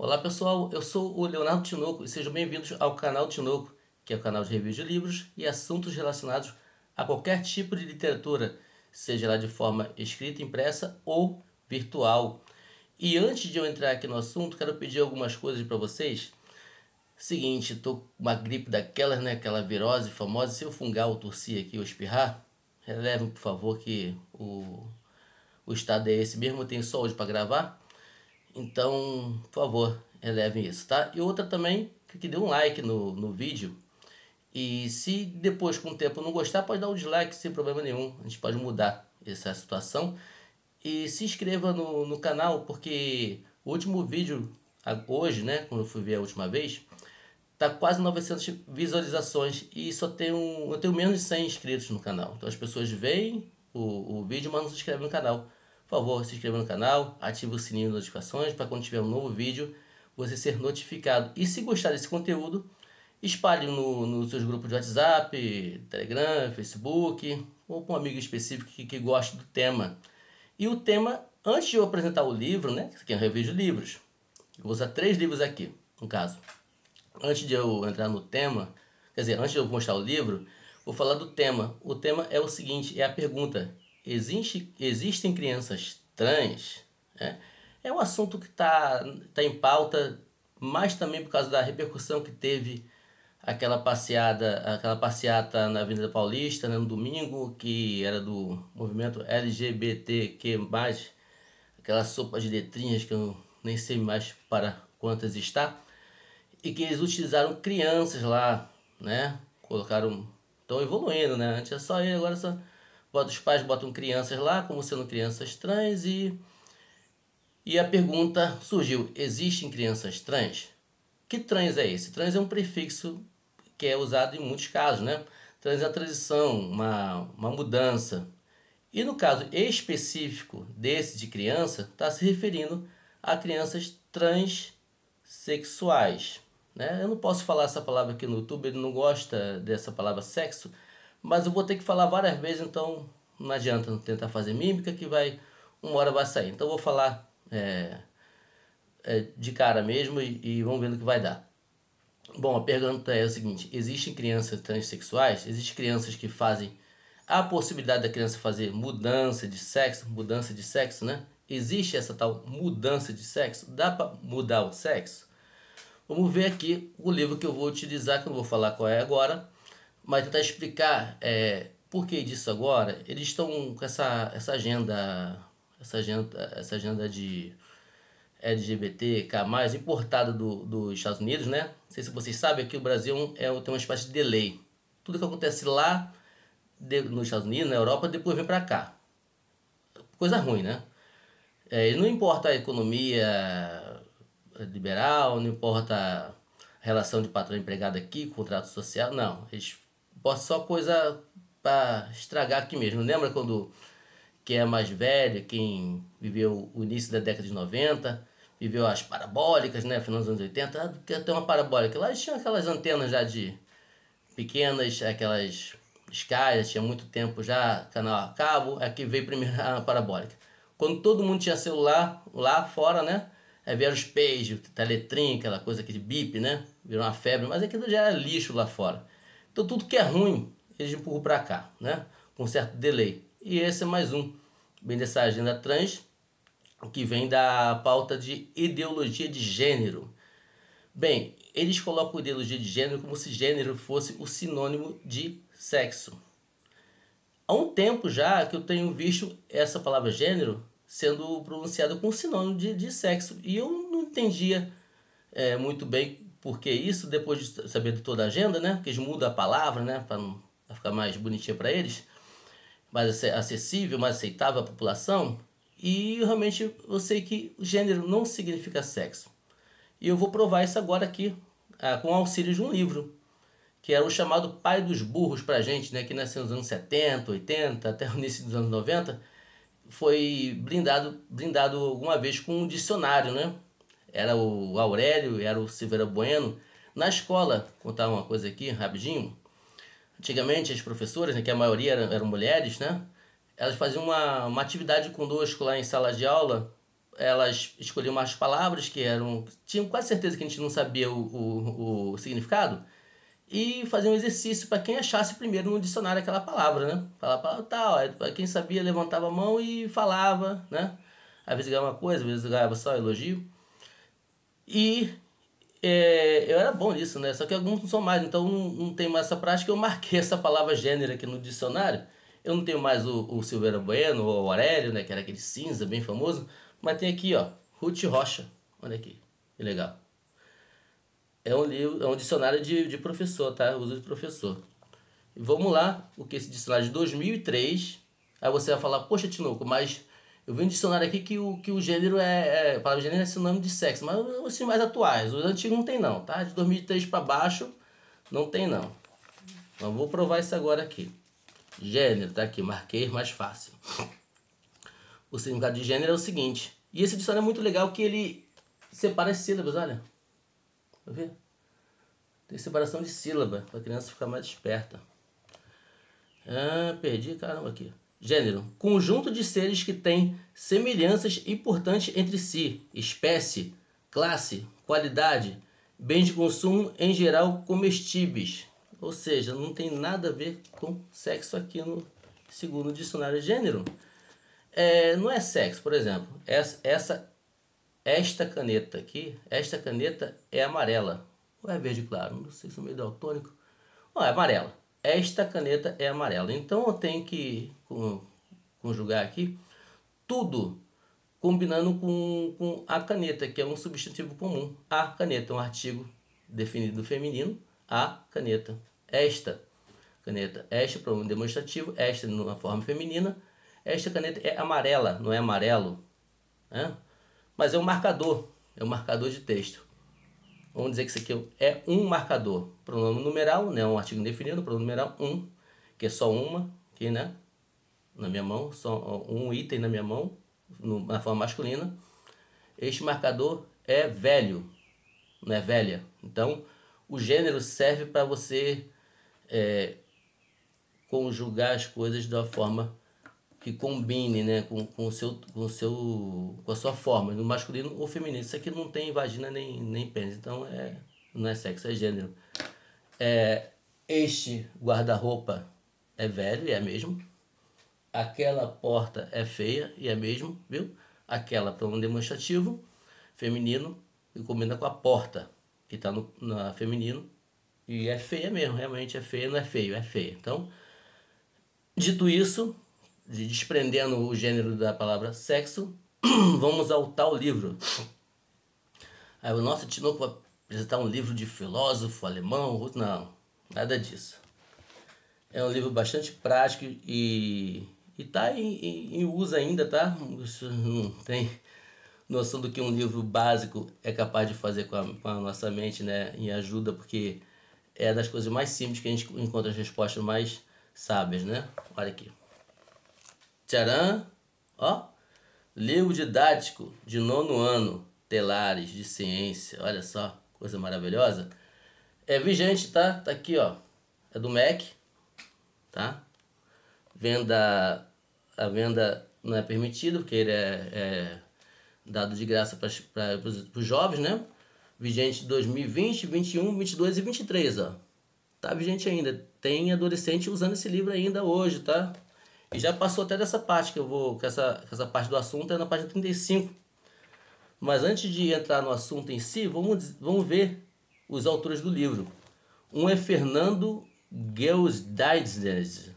Olá pessoal, eu sou o Leonardo Tinoco e sejam bem-vindos ao canal Tinoco, que é o canal de reviews de livros e assuntos relacionados a qualquer tipo de literatura, seja lá de forma escrita, impressa ou virtual. E antes de eu entrar aqui no assunto, quero pedir algumas coisas para vocês. Seguinte, tô com uma gripe daquelas, né, aquela virose famosa, se eu fungar ou tossir aqui ou espirrar, relevem por favor que o estado é esse mesmo, eu tenho só hoje para gravar. Então, por favor, relevem isso, tá? E outra também, que dê um like no vídeo. E se depois, com o tempo, não gostar, pode dar um dislike sem problema nenhum. A gente pode mudar essa situação. E se inscreva no canal, porque o último vídeo, hoje, né, quando eu fui ver a última vez, tá quase 900 visualizações e eu tenho menos de 100 inscritos no canal. Então as pessoas veem o vídeo, mas não se inscrevem no canal. Por favor, se inscreva no canal, ative o sininho de notificações para quando tiver um novo vídeo você ser notificado. E se gostar desse conteúdo, espalhe nos seus grupos de WhatsApp, Telegram, Facebook, ou para um amigo específico que goste do tema. E o tema, antes de eu apresentar o livro, né, que é um review de livros, eu vou usar 3 livros aqui, no caso. Antes de eu entrar no tema, quer dizer, antes de eu mostrar o livro, vou falar do tema. O tema é o seguinte, é a pergunta: existem crianças trans? É um assunto que tá em pauta, mas também por causa da repercussão que teve aquela passeata na Avenida Paulista, né, no domingo, que era do movimento LGBTQ+, aquela sopa de letrinhas que eu nem sei mais para quantas está, e que eles utilizaram crianças lá, né? Estão evoluindo, né? Antes é só ele, agora só os pais botam crianças lá como sendo crianças trans e a pergunta surgiu: existem crianças trans? Que trans é esse? Trans é um prefixo que é usado em muitos casos, né? Trans é uma transição, uma mudança. E no caso específico desse de criança, está se referindo a crianças transexuais, né? Eu não posso falar essa palavra aqui no YouTube, ele não gosta dessa palavra sexo, mas eu vou ter que falar várias vezes, então não adianta não tentar fazer mímica que uma hora vai sair. Então eu vou falar de cara mesmo e vamos ver no que vai dar. Bom, a pergunta é o seguinte: existem crianças transexuais? Existem crianças que fazem a possibilidade da criança fazer mudança de sexo, né? Existe essa tal mudança de sexo? Dá para mudar o sexo? Vamos ver aqui o livro que eu vou utilizar, que eu não vou falar qual é agora, mas tentar explicar por que disso agora. Eles estão com essa agenda de LGBTQ+, importada dos Estados Unidos, né? Não sei se vocês sabem, aqui o Brasil tem uma espécie de delay. Tudo que acontece lá nos Estados Unidos, na Europa, depois vem para cá. Coisa ruim, né? Não importa a economia liberal, não importa a relação de patrão e empregado aqui, contrato social, não. Eles postam só coisa para estragar aqui mesmo. Lembra quando quem é mais velho, quem viveu o início da década de 90, viveu as parabólicas, né, final dos anos 80, que tem uma parabólica. Lá eles tinham aquelas antenas já de pequenas, aquelas Sky, tinha muito tempo já, canal a cabo, aqui veio primeiro a parabólica. Quando todo mundo tinha celular lá fora, né, vieram os page, teletrim, aquela coisa, aquele bip, né, virou uma febre, mas aquilo já era lixo lá fora. Então tudo que é ruim, eles empurram para cá, né, com certo delay. E esse é mais um, bem dessa agenda trans, que vem da pauta de ideologia de gênero. Bem, eles colocam ideologia de gênero como se gênero fosse o sinônimo de sexo. Há um tempo já que eu tenho visto essa palavra gênero sendo pronunciada como sinônimo de sexo. E eu não entendia muito bem por que isso, depois de saber de toda a agenda, né? Porque eles mudam a palavra, né? Para ficar mais bonitinha para eles, mais acessível, mais aceitável à população. E realmente eu sei que gênero não significa sexo. E eu vou provar isso agora aqui, com o auxílio de um livro, que era o chamado pai dos burros pra gente, né, que nasceu nos anos 70, 80, até o início dos anos 90, foi blindado alguma vez com um dicionário, né? Era o Aurélio, era o Silveira Bueno. Na escola, vou contar uma coisa aqui, rapidinho. Antigamente, as professoras, né, que a maioria eram mulheres, né? Elas faziam uma atividade conosco lá em sala de aula, elas escolhiam umas palavras que tinham quase certeza que a gente não sabia o significado, e faziam um exercício para quem achasse primeiro no dicionário aquela palavra, né? Falava a palavra tal, aí quem sabia levantava a mão e falava, né? Às vezes ganhava uma coisa, às vezes ganhava só elogio. E eu era bom nisso, né? Só que alguns não são mais, então não tenho mais essa prática. Eu marquei essa palavra gênero aqui no dicionário. Eu não tenho mais o Silveira Bueno ou o Aurélio, né? Que era aquele cinza bem famoso. Mas tem aqui, ó, Ruth Rocha. Olha aqui, que legal. É um livro, é um dicionário de professor, tá? Uso de professor. E vamos lá, o que esse dicionário de 2003. Aí você vai falar, poxa, Tinoco, mas eu vi um dicionário aqui que o gênero a palavra gênero é sinônimo de sexo, mas os mais atuais, os antigos não tem não, tá? De 2003 para baixo não tem não. Então vou provar isso agora aqui. Gênero, tá aqui, marquei mais fácil. O significado de gênero é o seguinte, e esse dicionário é muito legal que ele separa as sílabas, olha. Tá vendo? Tem separação de sílaba, para a criança ficar mais esperta. Ah, perdi, caramba, aqui. Gênero. Conjunto de seres que têm semelhanças importantes entre si. Espécie, classe, qualidade, bens de consumo, em geral, comestíveis. Ou seja, não tem nada a ver com sexo aqui no segundo dicionário. Gênero não é sexo, por exemplo. Esta caneta aqui, esta caneta é amarela. Ou é verde claro? Não sei se é meio daltônico. Não, é amarela. Esta caneta é amarela. Então eu tenho que conjugar aqui tudo combinando com a caneta, que é um substantivo comum. A caneta é um artigo definido feminino. A caneta. Esta caneta. Esta para um demonstrativo. Esta numa forma feminina. Esta caneta é amarela, não é amarelo. Né? Mas é um marcador. É um marcador de texto. Vamos dizer que isso aqui é um marcador. Pronome numeral, né? Um artigo indefinido, pronome numeral um, que é só uma, aqui, né? Na minha mão, só um item na minha mão, na forma masculina. Este marcador é velho, não é velha. Então, o gênero serve para você conjugar as coisas de uma forma que combine, né, com a sua forma, no masculino ou feminino. Isso aqui não tem vagina nem pênis, então não é sexo, é gênero. Este guarda-roupa é velho, e é mesmo. Aquela porta é feia, e é mesmo, viu? Aquela para um demonstrativo feminino, e combina com a porta, que está no feminino, e é feia mesmo, realmente é feia, não é feio, é feia. Então, dito isso, desprendendo o gênero da palavra sexo, vamos ao tal livro. Aí o nosso Tinoco vai apresentar um livro de filósofo alemão? Não, nada disso. É um livro bastante prático e tá em uso ainda, tá? Você não tem noção do que um livro básico é capaz de fazer com a nossa mente, né? Em ajuda, porque é das coisas mais simples que a gente encontra as respostas mais sábias, né? Olha aqui. Tcharam! Ó! Livro didático de 9º ano, Telares, de ciência. Olha só, coisa maravilhosa. É vigente, tá? Tá aqui, ó. É do MEC, tá? A venda não é permitida, porque ele é dado de graça para os jovens, né? Vigente 2020, 21, 22 e 23, ó. Tá vigente ainda. Tem adolescente usando esse livro ainda hoje, tá? E já passou até dessa parte, que essa parte do assunto é na página 35. Mas antes de entrar no assunto em si, vamos ver os autores do livro. Um é Fernando Gelsdeides.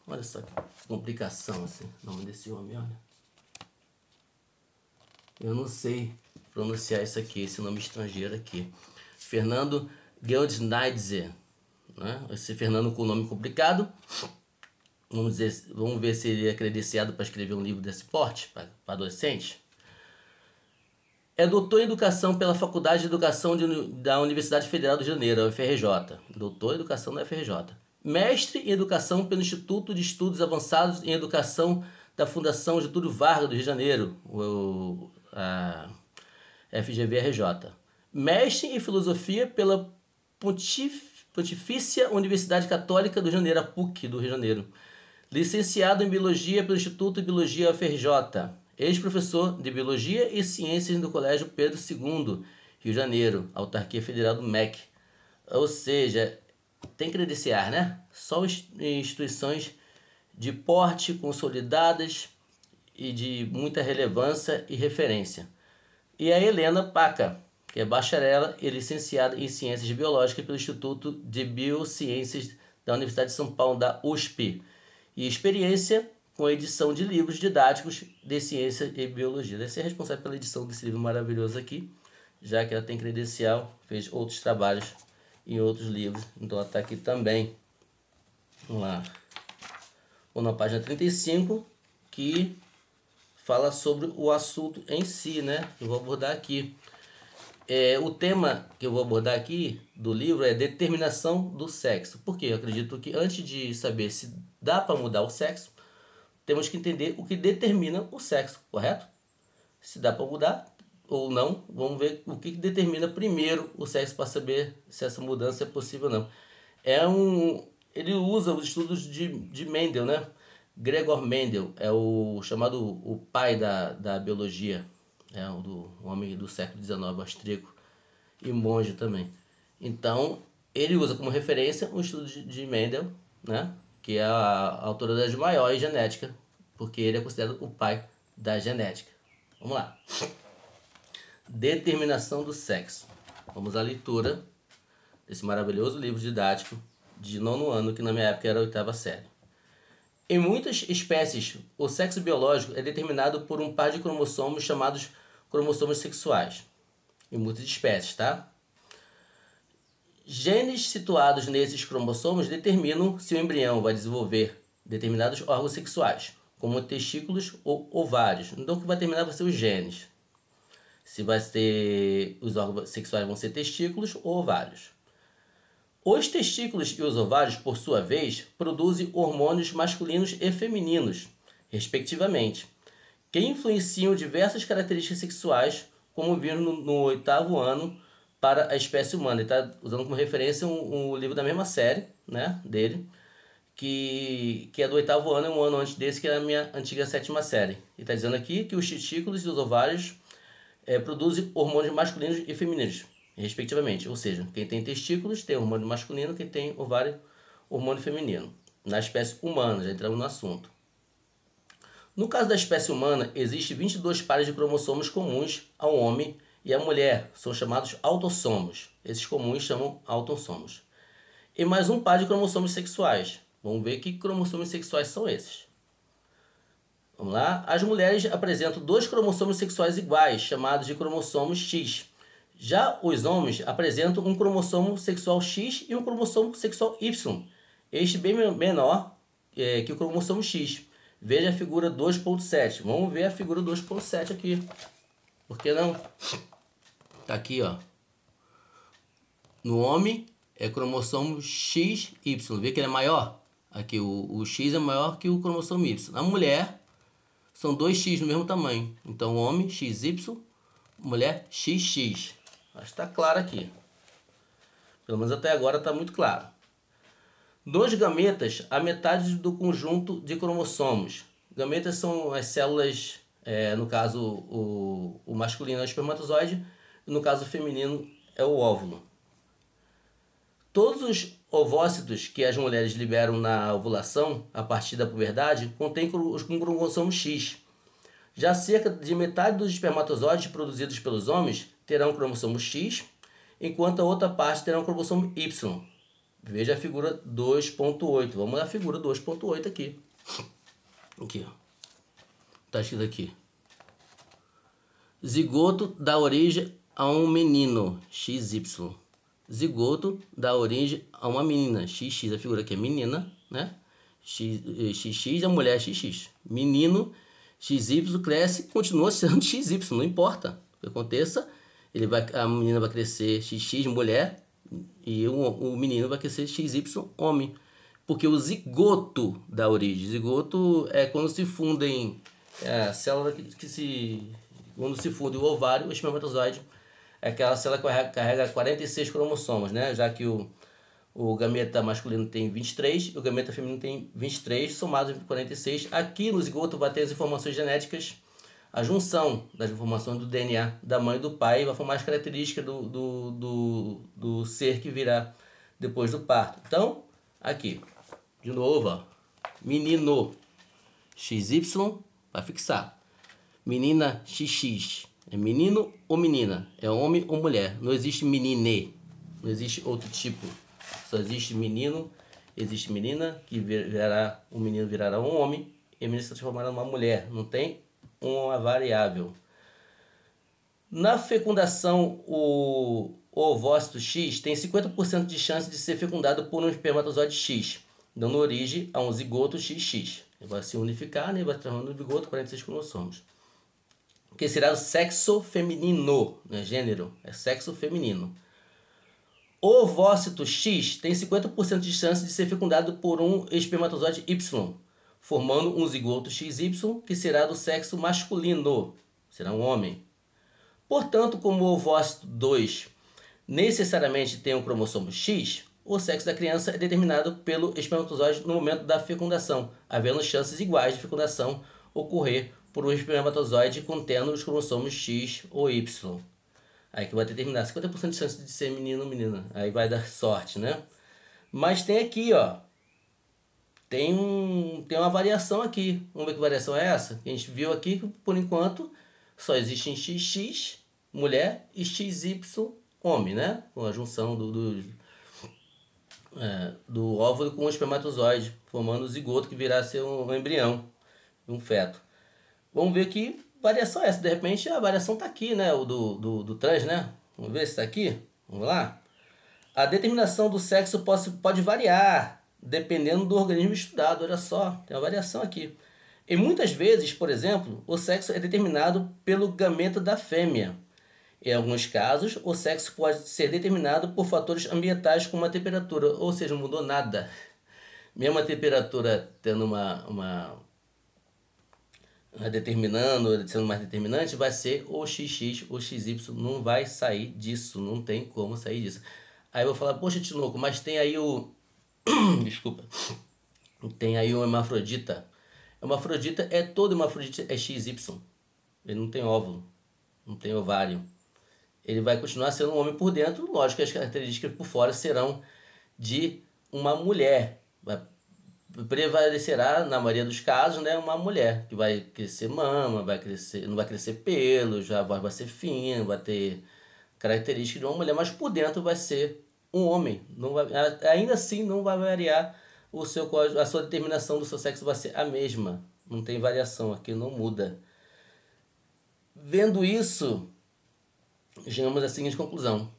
Olha só que complicação assim, o nome desse homem, olha. Eu não sei pronunciar isso aqui, esse nome estrangeiro aqui. Fernando Gelsdeides, né? Esse Fernando com nome complicado. Vamos ver se ele é credenciado para escrever um livro desse porte para adolescente. É doutor em Educação pela Faculdade de Educação da Universidade Federal do Rio de Janeiro, UFRJ. Doutor em Educação da UFRJ. Mestre em Educação pelo Instituto de Estudos Avançados em Educação da Fundação Getúlio Vargas do Rio de Janeiro, a FGV-RJ. Mestre em Filosofia pela Pontifícia Universidade Católica do Rio de Janeiro, a PUC do Rio de Janeiro. Licenciado em Biologia pelo Instituto de Biologia UFRJ. ex-professor de Biologia e Ciências do Colégio Pedro II, Rio de Janeiro, autarquia federal do MEC. Ou seja, tem credenciar, né? Só instituições de porte consolidadas e de muita relevância e referência. E a Helena Paca, que é bacharela e licenciada em Ciências Biológicas pelo Instituto de Biociências da Universidade de São Paulo, da USP, e experiência com a edição de livros didáticos de Ciência e Biologia. Deve ser responsável pela edição desse livro maravilhoso aqui, já que ela tem credencial, fez outros trabalhos em outros livros, então ela está aqui também. Vamos lá. Vou na página 35, que fala sobre o assunto em si, né? Eu vou abordar aqui. O tema que eu vou abordar aqui do livro é determinação do sexo. Porque eu acredito que antes de saber se dá para mudar o sexo, temos que entender o que determina o sexo, correto? Se dá para mudar ou não, vamos ver o que determina primeiro o sexo para saber se essa mudança é possível ou não. Ele usa os estudos de Mendel, né? Gregor Mendel é o chamado o pai da biologia, o homem do século XIX, austríaco, e monge também. Então, ele usa como referência o estudo de Mendel, né? Que é a autoridade maior em genética, porque ele é considerado o pai da genética. Vamos lá. Determinação do sexo. Vamos à leitura desse maravilhoso livro didático de 9º ano, que na minha época era a 8ª série. Em muitas espécies, o sexo biológico é determinado por um par de cromossomos chamados cromossomos sexuais. Em muitas espécies, tá? Genes situados nesses cromossomos determinam se o embrião vai desenvolver determinados órgãos sexuais, como testículos ou ovários. Então, o que vai determinar vai ser os genes. Se vai ser, os órgãos sexuais vão ser testículos ou ovários. Os testículos e os ovários, por sua vez, produzem hormônios masculinos e femininos, respectivamente, que influenciam diversas características sexuais, como vimos no 8º ano para a espécie humana. Ele está usando como referência um livro da mesma série, né, dele, que é do 8º ano, um ano antes desse, que era a minha antiga 7ª série. Ele está dizendo aqui que os testículos e os ovários produzem hormônios masculinos e femininos, respectivamente. Ou seja, quem tem testículos tem hormônio masculino, quem tem ovário, hormônio feminino. Na espécie humana, já entramos no assunto. No caso da espécie humana, existem 22 pares de cromossomos comuns ao homem e à mulher, são chamados autossomos. Esses comuns chamam autossomos. E mais um par de cromossomos sexuais. Vamos ver que cromossomos sexuais são esses. Vamos lá. As mulheres apresentam 2 cromossomos sexuais iguais, chamados de cromossomos X. Já os homens apresentam um cromossomo sexual X e um cromossomo sexual Y. Este bem menor que o cromossomo X. Veja a figura 2.7. Vamos ver a figura 2.7 aqui. Por que não? Tá aqui, ó. No homem é cromossomo XY. Vê que ele é maior? Aqui o X é maior que o cromossomo Y. Na mulher são 2X no mesmo tamanho. Então homem XY, mulher XX. Acho que está claro aqui. Pelo menos até agora está muito claro. Nos gametas, a metade do conjunto de cromossomos. Gametas são as células, no caso o masculino é o espermatozoide, e no caso o feminino é o óvulo. Todos os ovócitos que as mulheres liberam na ovulação, a partir da puberdade, contêm um cromossomo X. Já cerca de metade dos espermatozoides produzidos pelos homens terão um cromossomo X, enquanto a outra parte terá um cromossomo Y. Veja a figura 2.8. Vamos à figura 2.8 aqui. Aqui, ó. Está escrito aqui. Zigoto dá origem a um menino, XY. Zigoto dá origem a uma menina, XX. A figura aqui é menina, né? XX, a mulher XX. Menino, XY cresce, continua sendo XY, não importa o que aconteça. A menina vai crescer XX, mulher, e o menino vai crescer XY, homem. Porque o zigoto dá origem. Zigoto é quando se fundem a célula quando se funde o ovário, o espermatozoide, é aquela célula que carrega 46 cromossomos, né? Já que o gameta masculino tem 23 e o gameta feminino tem 23, somados em 46. Aqui no zigoto vai ter as informações genéticas a junção das informações do DNA da mãe e do pai vai formar as características do ser que virá depois do parto. Então, aqui, de novo, ó, menino, XY, vai fixar. Menina, XX, é menino ou menina, é homem ou mulher, não existe menine, não existe outro tipo, só existe menino, existe menina, que virará, um menino virará um homem, e a menina se transformará numa mulher, não tem uma variável. Na fecundação, o ovócito X tem 50% de chance de ser fecundado por um espermatozoide X, dando origem a um zigoto XX. Ele vai se unificar, né? Vai transformar no zigoto 46 cromossomos. Que será o sexo feminino, não é gênero, é sexo feminino. O ovócito X tem 50% de chance de ser fecundado por um espermatozoide Y, formando um zigoto XY, que será do sexo masculino, será um homem. Portanto, como o ovócito 2 necessariamente tem um cromossomo X, o sexo da criança é determinado pelo espermatozoide no momento da fecundação, havendo chances iguais de fecundação ocorrer por um espermatozoide contendo os cromossomos X ou Y. Aí que vai determinar 50% de chance de ser menino ou menina. Aí vai dar sorte, né? Mas tem aqui, ó. Tem uma variação aqui. Vamos ver que variação é essa? A gente viu aqui que, por enquanto, só existe em XX, mulher, e XY, homem, né? Com a junção do óvulo com o espermatozoide, formando o zigoto que virá a ser um embrião, um feto. Vamos ver que variação é essa. De repente a variação está aqui, né? O do trans, né? Vamos ver se está aqui. Vamos lá. A determinação do sexo pode variar, dependendo do organismo estudado. Olha só, tem uma variação aqui. E muitas vezes, por exemplo, o sexo é determinado pelo gameta da fêmea. Em alguns casos, o sexo pode ser determinado por fatores ambientais como a temperatura, ou seja, não mudou nada. Mesmo a temperatura tendo determinando, sendo mais determinante, vai ser o XX ou XY, não vai sair disso, não tem como sair disso. Aí eu vou falar, poxa, Tinoco, mas tem aí o... Desculpa. Tem aí o hermafrodita. Hermafrodita é todo hermafrodita, é XY. Ele não tem óvulo, não tem ovário. Ele vai continuar sendo um homem por dentro, lógico que as características por fora serão de uma mulher. Prevalecerá, na maioria dos casos, né, uma mulher, que vai crescer mama, não vai crescer pelo, já a voz vai ser fina, vai ter características de uma mulher, mas por dentro vai ser um homem. Não vai, ainda assim não vai variar a sua determinação do seu sexo vai ser a mesma. Não tem variação aqui, não muda. Vendo isso, chegamos à seguinte conclusão.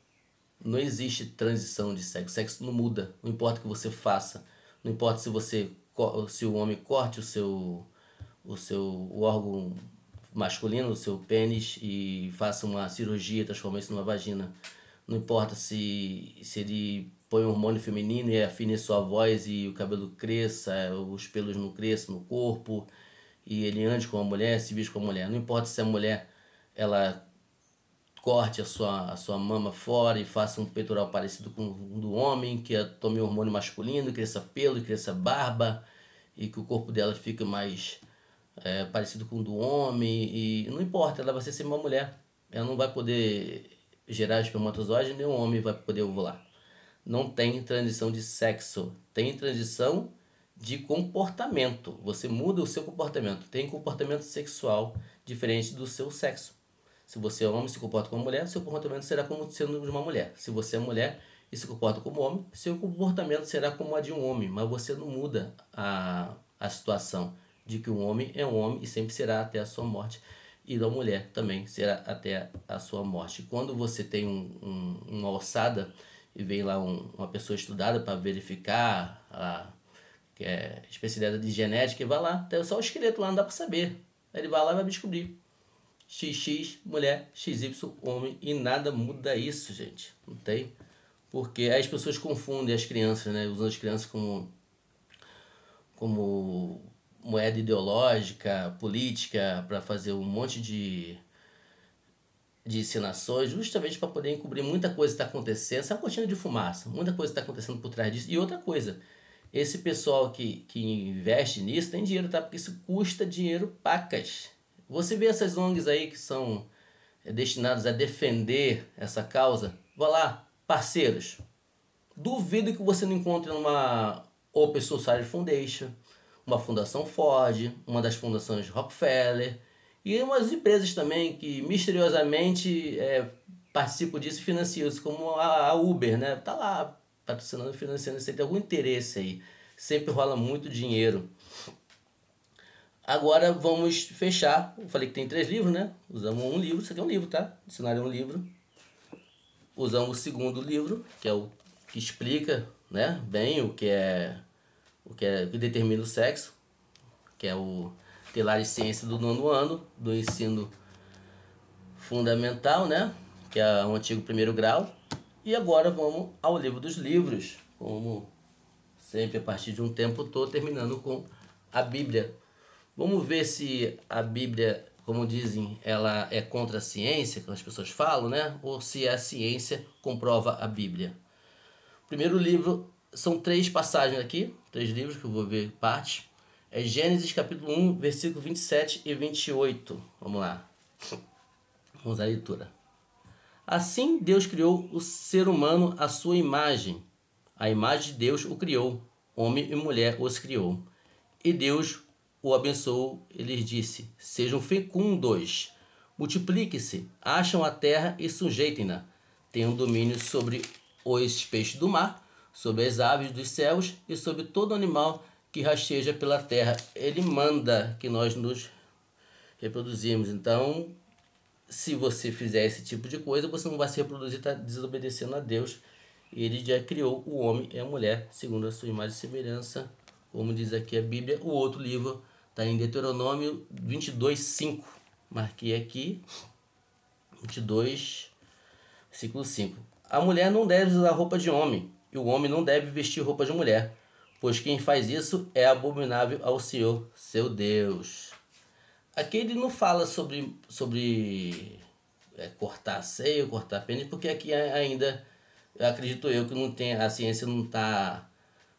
Não existe transição de sexo. O sexo não muda. Não importa o que você faça. Não importa se o homem corte o órgão masculino, o seu pênis, e faça uma cirurgia, transforme isso numa vagina. Não importa se ele põe um hormônio feminino e afine sua voz e o cabelo cresça, os pelos não cresçam no corpo, e ele ande com a mulher, se viste com a mulher. Não importa se a mulher ela corte a sua mama fora e faça um peitoral parecido com o do homem, que tome um hormônio masculino, cresça pelo, cresça barba, e que o corpo dela fique mais parecido com o do homem, e não importa, ela vai ser sempre uma mulher. Ela não vai poder gerar espermatozoide, nem o homem vai poder ovular. Não tem transição de sexo, tem transição de comportamento. Você muda o seu comportamento, tem comportamento sexual diferente do seu sexo. Se você é homem e se comporta como mulher, seu comportamento será como sendo de uma mulher. Se você é mulher e se comporta como homem, seu comportamento será como a de um homem. Mas você não muda a situação de que um homem é um homem e sempre será até a sua morte. E da mulher também será até a sua morte. Quando você tem uma ossada e vem lá uma pessoa estudada para verificar que é especialidade de genética, e vai lá, tem só o esqueleto lá, não dá para saber. Aí ele vai lá e vai descobrir. XX, mulher, XY, homem, e nada muda isso, gente. Não tem? Porque aí as pessoas confundem as crianças, né? Usando as crianças como moeda ideológica, política, para fazer um monte de encenações, justamente para poder encobrir muita coisa que está acontecendo. Essa é uma cortina de fumaça, muita coisa está acontecendo por trás disso. E outra coisa, esse pessoal que investe nisso tem dinheiro, tá? Porque isso custa dinheiro pacas. Você vê essas ONGs aí que são destinadas a defender essa causa? Vá lá, parceiros. Duvido que você não encontre uma Open Society Foundation, uma Fundação Ford, uma das fundações Rockefeller e umas empresas também que misteriosamente participam disso e financiam isso, como a Uber, né? Tá lá patrocinando e financiando isso aí, tem algum interesse aí. Sempre rola muito dinheiro. Agora vamos fechar. Eu falei que tem 3 livros, né? Usamos um livro, isso aqui é um livro, tá? Dicionário é um livro. Usamos o segundo livro, que é o que explica, né, bem o que determina o sexo, que é o Telar de Ciência do 9º ano do ensino fundamental, né, que é o antigo 1º grau. E agora vamos ao livro dos livros, como sempre a partir de um tempo estou terminando com a Bíblia. Vamos ver se a Bíblia, como dizem, ela é contra a ciência, que as pessoas falam, né? Ou se a ciência comprova a Bíblia. O primeiro livro, são 3 passagens aqui, 3 livros que eu vou ver parte. É Gênesis capítulo 1, versículo 27 e 28. Vamos lá. Vamos à leitura. Assim Deus criou o ser humano à sua imagem. A imagem de Deus o criou. Homem e mulher os criou. E Deus o abençoou e lhes disse: sejam fecundos, multipliquem-se, acham a terra e sujeitem-na. Tenham domínio sobre os peixes do mar, sobre as aves dos céus e sobre todo animal que rasteja pela terra. Ele manda que nós nos reproduzimos. Então, se você fizer esse tipo de coisa, você não vai se reproduzir, está desobedecendo a Deus. Ele já criou o homem e a mulher, segundo a sua imagem e semelhança, como diz aqui a Bíblia. O outro livro está em Deuteronômio 22:5. Marquei aqui, 22, versículo 5. A mulher não deve usar roupa de homem, e o homem não deve vestir roupa de mulher, pois quem faz isso é abominável ao Senhor, seu Deus. Aqui ele não fala sobre cortar seio, cortar pênis, porque aqui ainda, acredito eu, que não tem, a ciência não está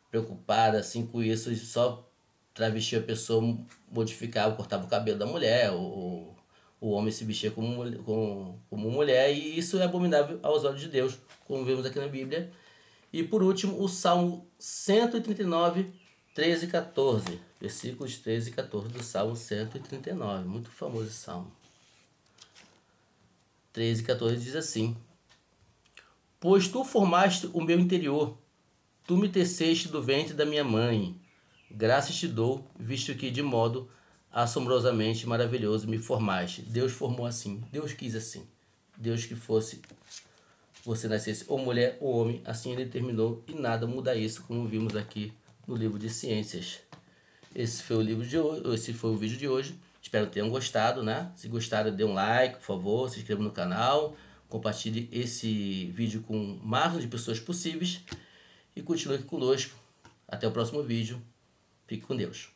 preocupada assim com isso, só travestir a pessoa, modificar ou cortar o cabelo da mulher, ou o homem se vestir como mulher, e isso é abominável aos olhos de Deus, como vemos aqui na Bíblia. E por último, o Salmo 139, 13 e 14. Versículos 13 e 14 do Salmo 139. Muito famoso esse Salmo. 13 e 14 diz assim: pois tu formaste o meu interior, tu me teceste do ventre da minha mãe. Graças te dou, visto que de modo assombrosamente maravilhoso me formaste. Deus formou assim, Deus quis assim. Deus que fosse você nascesse ou mulher ou homem, assim ele determinou e nada muda isso, como vimos aqui no livro de ciências. Esse foi o livro de hoje, esse foi o vídeo de hoje. Espero que tenham gostado, né? Se gostaram, dê um like, por favor, se inscreva no canal, compartilhe esse vídeo com o máximo de pessoas possíveis e continue aqui conosco. Até o próximo vídeo. Fique com Deus.